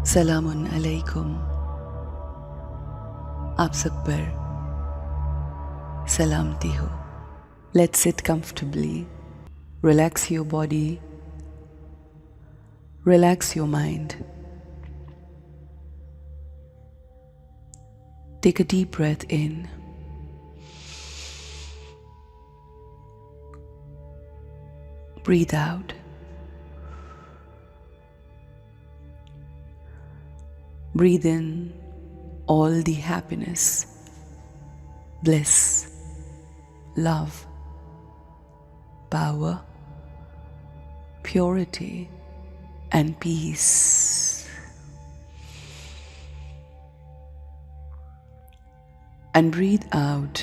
सलामुन अलैकुम। आप सब पर सलामती हो। Let's sit comfortably. Relax your body. Relax your mind. Take a deep breath in. Breathe out. Breathe in all the happiness, bliss, love, power, purity, and peace. And breathe out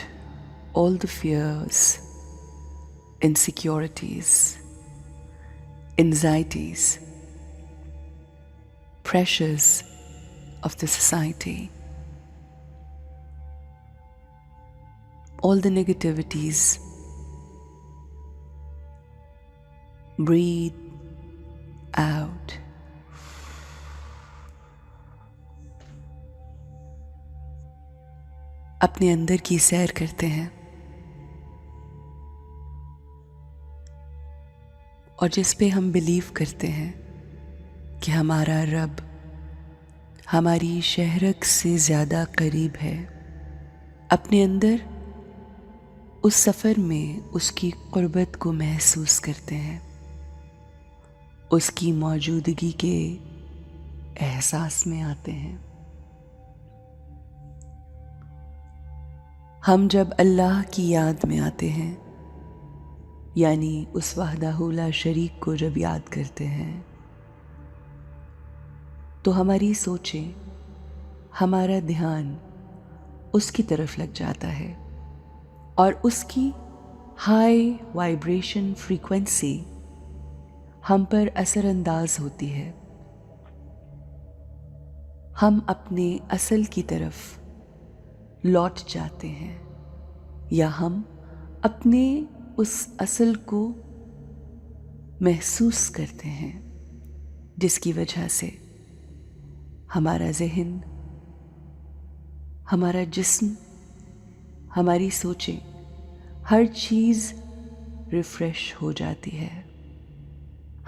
all the fears, insecurities, anxieties, pressures of the society, all the negativities. Breathe out. अपने अंदर की सैर करते हैं और जिस पे हम बिलीव करते हैं कि हमारा रब हमारी शहरत से ज़्यादा करीब है, अपने अंदर उस सफ़र में उसकी क़ुर्बत को महसूस करते हैं, उसकी मौजूदगी के एहसास में आते हैं। हम जब अल्लाह की याद में आते हैं, यानी उस वहदहू ला शरीक को जब याद करते हैं, तो हमारी सोचें, हमारा ध्यान उसकी तरफ लग जाता है और उसकी हाई वाइब्रेशन फ्रीक्वेंसी हम पर असर अंदाज होती है। हम अपने असल की तरफ लौट जाते हैं या हम अपने उस असल को महसूस करते हैं, जिसकी वजह से हमारा ज़हन, हमारा जिस्म, हमारी सोचें, हर चीज़ रिफ़्रेश हो जाती है।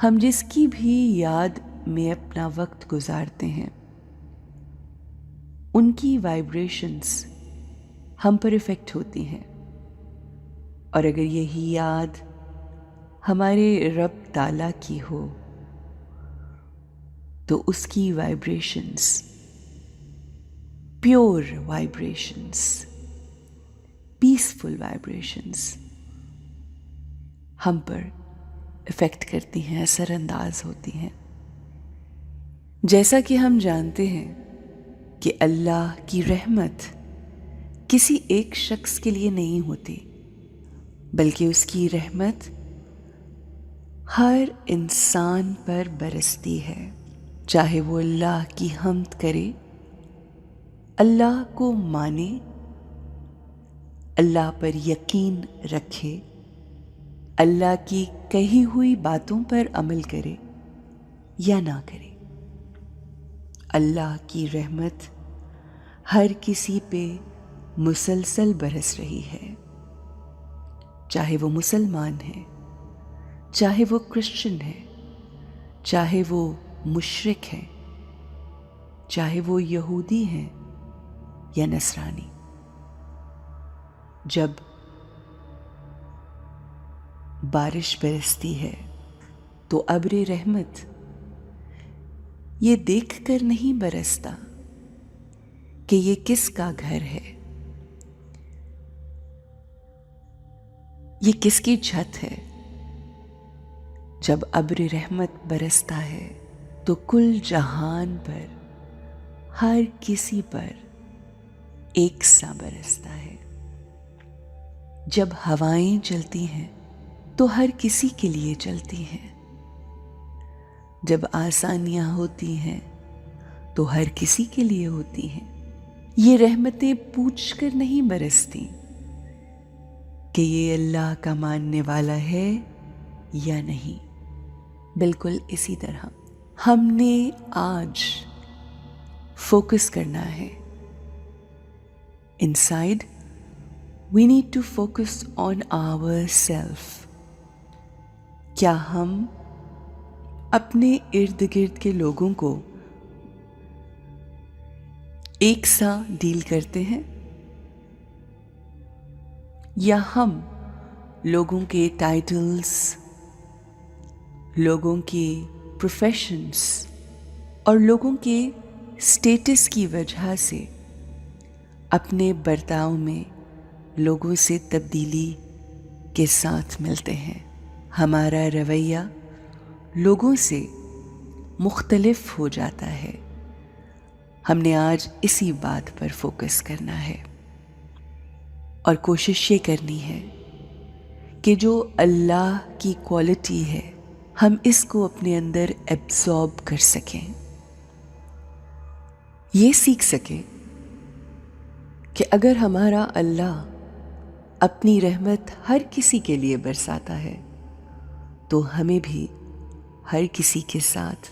हम जिसकी भी याद में अपना वक्त गुजारते हैं, उनकी वाइब्रेशंस हम पर इफ़ेक्ट होती हैं और अगर यही याद हमारे रब ताला की हो तो उसकी vibrations, pure vibrations, peaceful vibrations हम पर इफ़ेक्ट करती हैं, असर अंदाज होती हैं। जैसा कि हम जानते हैं कि अल्लाह की रहमत किसी एक शख्स के लिए नहीं होती, बल्कि उसकी रहमत हर इंसान पर बरसती है, चाहे वो अल्लाह की हम्द करे, अल्लाह को माने, अल्लाह पर यकीन रखे, अल्लाह की कही हुई बातों पर अमल करे या ना करे। अल्लाह की रहमत हर किसी पे मुसलसल बरस रही है, चाहे वो मुसलमान है, चाहे वो क्रिश्चियन है, चाहे वो मुशरिक है, चाहे वो यहूदी हैं या नसरानी। जब बारिश बरसती है तो अब्र रहमत ये देखकर नहीं बरसता कि ये किसका घर है, ये किसकी छत है। जब अब्र रहमत बरसता है तो कुल जहान पर, हर किसी पर एक सा बरसता है। जब हवाएं चलती हैं तो हर किसी के लिए चलती हैं। जब आसानियां होती हैं तो हर किसी के लिए होती हैं। ये रहमतें पूछ कर नहीं बरसती कि ये अल्लाह का मानने वाला है या नहीं। बिल्कुल इसी तरह हमने आज फोकस करना है। Inside, we need to focus on ourselves. क्या हम अपने इर्द गिर्द के लोगों को एक सा डील करते हैं, या हम लोगों के टाइटल्स, लोगों के प्रोफेशंस और लोगों के स्टेटस की वजह से अपने बर्ताव में लोगों से तब्दीली के साथ मिलते हैं। हमारा रवैया लोगों से मुख्तलिफ हो जाता है। हमने आज इसी बात पर फोकस करना है और कोशिश ये करनी है कि जो अल्लाह की क्वालिटी है हम इसको अपने अंदर एब्जॉर्ब कर सकें, ये सीख सकें कि अगर हमारा अल्लाह अपनी रहमत हर किसी के लिए बरसाता है तो हमें भी हर किसी के साथ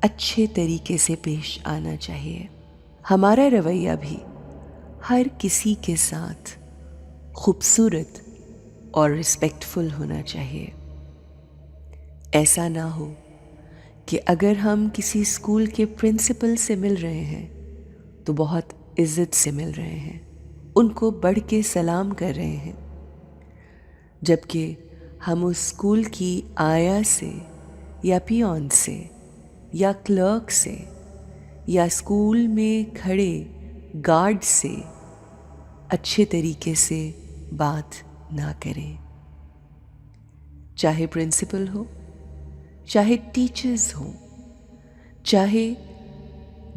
अच्छे तरीके से पेश आना चाहिए। हमारा रवैया भी हर किसी के साथ खूबसूरत और रिस्पेक्टफुल होना चाहिए। ऐसा ना हो कि अगर हम किसी स्कूल के प्रिंसिपल से मिल रहे हैं तो बहुत इज्जत से मिल रहे हैं, उनको बढ़ के सलाम कर रहे हैं, जबकि हम उस स्कूल की आया से या पियोन से या क्लर्क से या स्कूल में खड़े गार्ड से अच्छे तरीके से बात ना करें। चाहे प्रिंसिपल हो, चाहे टीचर्स हो, चाहे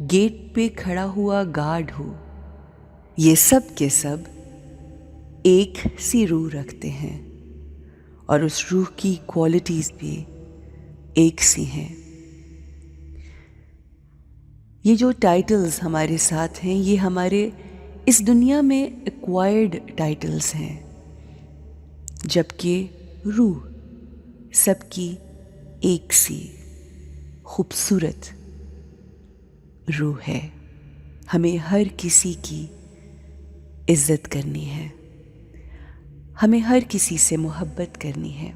गेट पे खड़ा हुआ गार्ड हो, ये सब के सब एक सी रूह रखते हैं और उस रूह की क्वालिटीज भी एक सी हैं। ये जो टाइटल्स हमारे साथ हैं ये हमारे इस दुनिया में एक्वायर्ड टाइटल्स हैं, जबकि रूह सबकी एक सी खूबसूरत रूह है। हमें हर किसी की इज्जत करनी है, हमें हर किसी से मोहब्बत करनी है।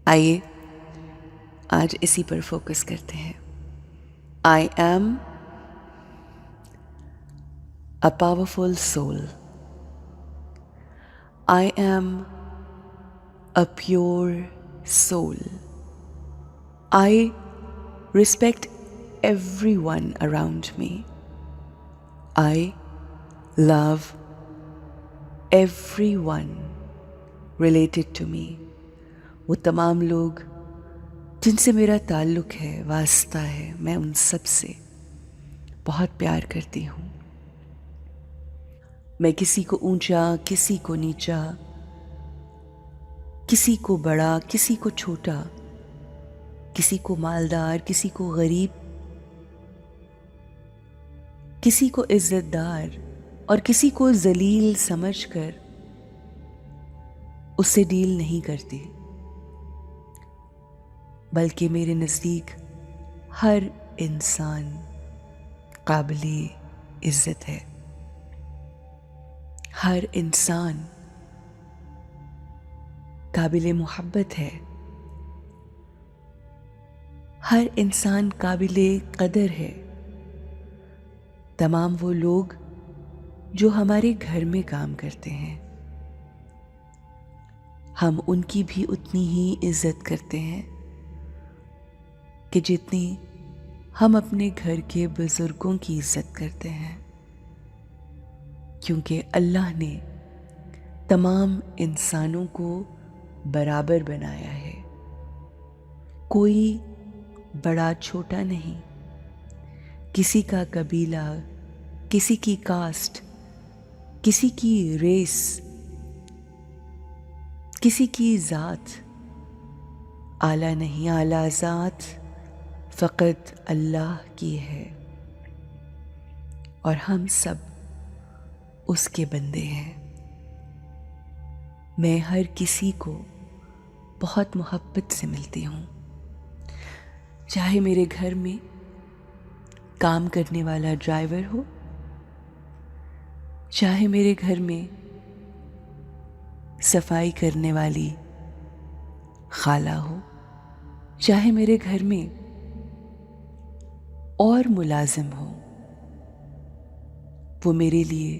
आइए आज इसी पर फोकस करते हैं। I am a powerful soul. I am a pure soul. I respect everyone around me. I love everyone related to me. वो तमाम लोग जिनसे मेरा ताल्लुक़ है, वास्ता है, मैं उन सब से बहुत प्यार करती हूँ। मैं किसी को ऊंचा, किसी को नीचा, किसी को बड़ा, किसी को छोटा, किसी को मालदार, किसी को गरीब, किसी को इज्जतदार और किसी को जलील समझकर उससे डील नहीं करती, बल्कि मेरे नज़दीक हर इंसान काबिले इज्जत है। हर इंसान काबिले मोहब्बत है। हर इंसान काबिले कदर है। तमाम वो लोग जो हमारे घर में काम करते हैं, हम उनकी भी उतनी ही इज्जत करते हैं कि जितनी हम अपने घर के बुजुर्गों की इज्जत करते हैं, क्योंकि अल्लाह ने तमाम इंसानों को बराबर बनाया है। कोई बड़ा छोटा नहीं, किसी का कबीला, किसी की कास्ट, किसी की रेस, किसी की ज़ात आला नहीं। आला ज़ात फ़कत अल्लाह की है और हम सब उसके बंदे हैं। मैं हर किसी को बहुत मोहब्बत से मिलती हूँ, चाहे मेरे घर में काम करने वाला ड्राइवर हो, चाहे मेरे घर में सफाई करने वाली खाला हो, चाहे मेरे घर में और मुलाजिम हो, वो मेरे लिए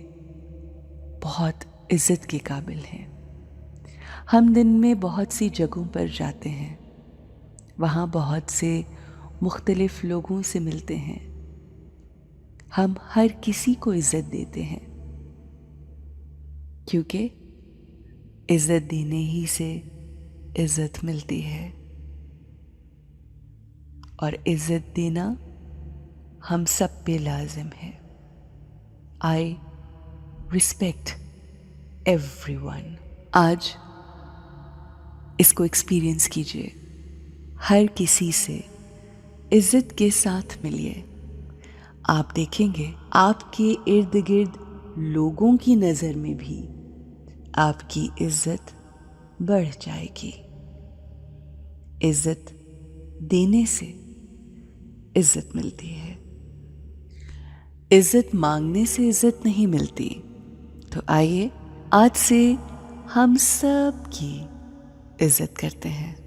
बहुत इज्जत के काबिल हैं। हम दिन में बहुत सी जगहों पर जाते हैं, वहाँ बहुत से मुख्तलिफ लोगों से मिलते हैं। हम हर किसी को इज्जत देते हैं, क्योंकि इज्जत देने ही से इज्जत मिलती है, और इज्जत देना हम सब पे लाजिम है। I respect everyone. आज इसको एक्सपीरियंस कीजिए, हर किसी से इज्जत के साथ मिलिए। आप देखेंगे आपके इर्द गिर्द लोगों की नज़र में भी आपकी इज्जत बढ़ जाएगी। इज्जत देने से इज्जत मिलती है, इज्जत मांगने से इज्जत नहीं मिलती। तो आइए आज से हम सब की इज्जत करते हैं।